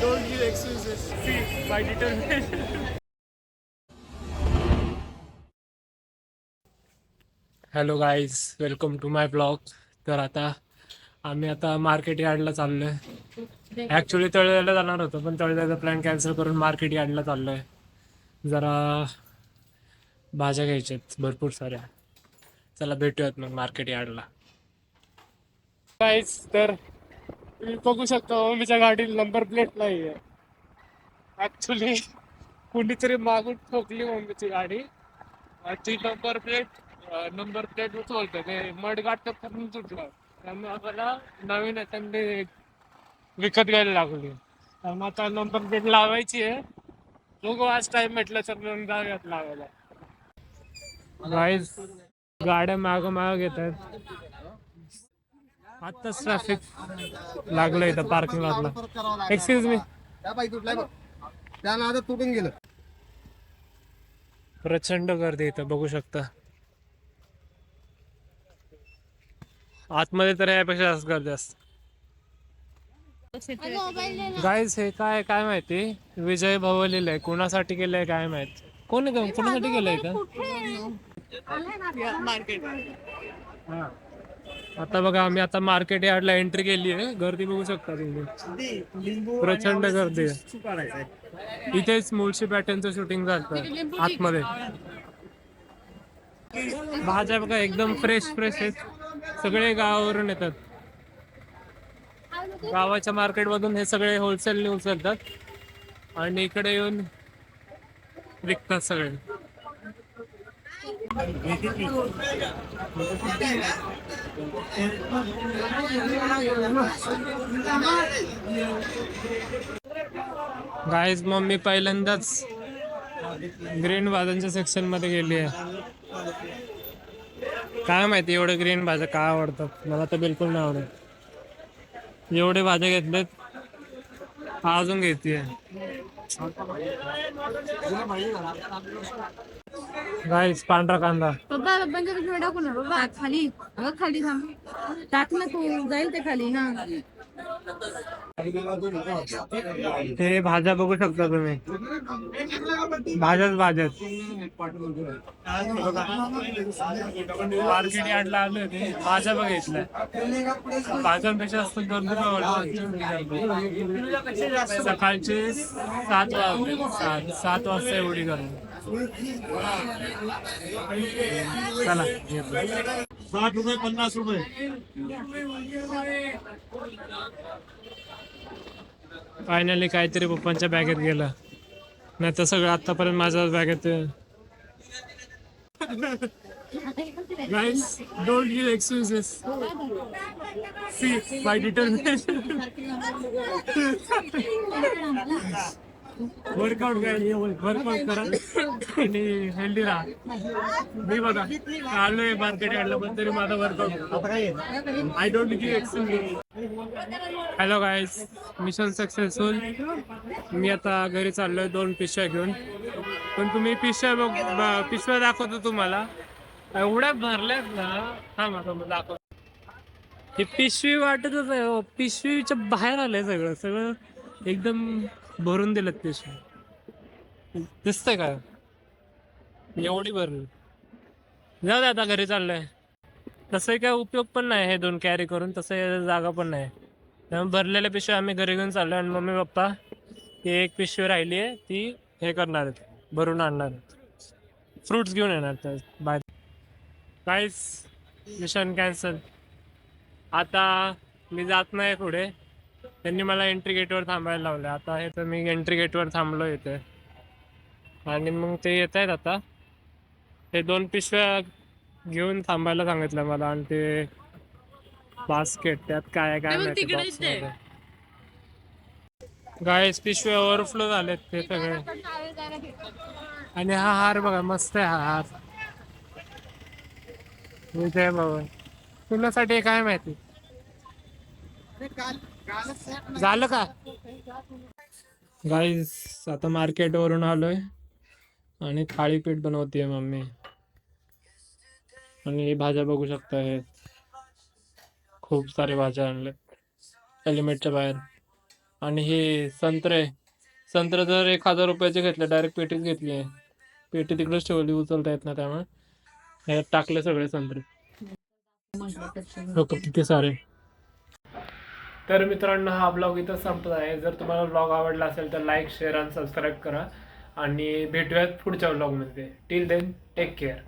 Don't give excuses. See, by determination. Hello guys, welcome to my blog. तर आम्ही आता market यार्डला चाललोय. Actually तळेला जाणार होतो, पण तळेला प्लॅन कॅन्सल करून मार्केट यार्डला चाललोय. जरा भाज्या घ्यायच्यात भरपूर साऱ्या. चला भेटूयात मग मार्केट यार्डला. गाईज, तर तुम्ही बघू शकता मम्मीच्या गाडीला नंबर प्लेट नाही आहे. ॲक्च्युली कुणीतरी मागून ठोकली मम्मीची गाडी. ती नंबर प्लेट उचलते ते मडगाठ करून सुटलं. त्यामुळे आम्हाला नवीन असेंब्ली विकत घ्यायला लागली. त्यामुळे आता नंबर प्लेट लावायची आहे. बघू आज टाइम भेटला तर जाऊयात लावायला. गाईज, गाड्या माग येत आहेत. आत्ताच ट्रॅफिक लागलं इथं पार्किंग लॉटला. Excuse me. तुटून गेलं. प्रचंड गर्दी इथं बघू शकता. आतमध्ये तर यापेक्षा जास्त गर्दी असते. गाईज, हे काय माहिती विजय भव लिहिलंय. कोणासाठी केलंय काय माहित. कोणासाठी केलंय का? हा. आता बघा, आम्ही आता मार्केट यार्डला एंट्री केली आहे. गर्दी बघू शकता तुम्ही. प्रचंड गर्दी आहे. इथेच मुळशी पॅटर्नचं शूटिंग झालं आतमध्ये. भाज्या बघा एकदम फ्रेश आहेत. सगळे गावावरून येतात. गावाच्या मार्केट मधून हे सगळे होलसेल उचलतात आणि इकडे येऊन विकतात सगळे. गाईज, मम्मी पहिल्यांदाच ग्रीन भाज्यांच्या सेक्शन मध्ये गेली आहे. काय माहिती एवढे ग्रीन भाज्या का आवडतात, मला तर बिलकुल नाही आवडत. एवढे भाज्या घेतलेत, अजून घेते. गाईस, पांढरा कांदा. खाली खाली टाक ना, तू जाईल ते खाली ना. हे भाज्या बघू शकता तुम्ही. भाज्याच मार्केट यार्डला आलोय ते भाज्या बघितल्या. भाज्यांपेक्षा जास्त सकाळचे 7 वाजले. 7 वाजता एवढी गर्दी. चला, 60 रुपये 50 रुपये. फायनली काहीतरी पप्पांच्या बॅगेत गेलं, नाही तर सगळं आतापर्यंत माझ्या बॅगेत. Guys, don't give excuses. See, by determination. Workout करा आणि हेल्दी राहा. मी बघा आलोय मार्केट यार्डला, पण तरी माझा workout. I don't give excuse. Hello guys, mission successful. मी आता घरी चाललोय 2 पिशव्या घेऊन. पण तुम्ही पिशव्या दाखवतो तुम्हाला. एवढ्या भरल्यात ना. हा दाखव. ही पिशवी वाटतच आहे, पिशवीच्या बाहेर आलंय सगळं एकदम भरून दिलं पिशवी. दिसतंय का एवढी भरली. जाऊ दे, आता घरी चाललोय. तसं काय उपयोग पण नाही हे 2 कॅरी करून, तसं जागा पण नाही. त्यामुळे भरलेल्या पिशव्या आम्ही घरी घेऊन चाललोय. आणि मम्मी पप्पा ती एक पिशवी राहिली आहे, ती हे करणार आहेत, भरून आणणार आहेत. फ्रुट्स घेऊन येणार तर. बाय. काहीच मिशन कॅन्सल. आता मी जात नाही पुढे. त्यांनी मला एंट्री गेटवर थांबायला लावलं. आता हे तर मी एंट्री गेटवर थांबलो इथे. आणि मग ते येत आहेत आता. हे 2 पिशव्या घेऊन थांबायला सांगितलं मला. आणि ते बास्केट, त्यात काय माहिती बॉक्समध्ये. गाईस, पिशव्या ओव्हरफ्लो झालेत ते सगळे. आणि हा हार बघा, मस्त आहे हा हार. विजय बाबा तुझ्यासाठी काय माहिती झालं का. गाईस, आता मार्केट वरून आलोय आणि थाळीपीठ बनवते मम्मी. आणि भाज्या बघू शकता, हे खूप सारे भाज्या आणले हेल्मेटच्या बाहेर. आणि हे संत्रे जर 1000 रुपयाचे घेतले, डायरेक्ट पेटीच घेतली आहे. पेटी तिकडेच ठेवली, उचलता येत नाही, त्यामुळे ह्याच्यात टाकले सगळे संत्रे. लोक किती सारे. तर मित्रांनो, हा ब्लॉग इथं संपत आहे. जर तुम्हाला ब्लॉग आवडला असेल तर लाईक, शेअर आणि सबस्क्राईब करा. आणि भेटूयात पुढच्या ब्लॉगमध्ये. Till then take care.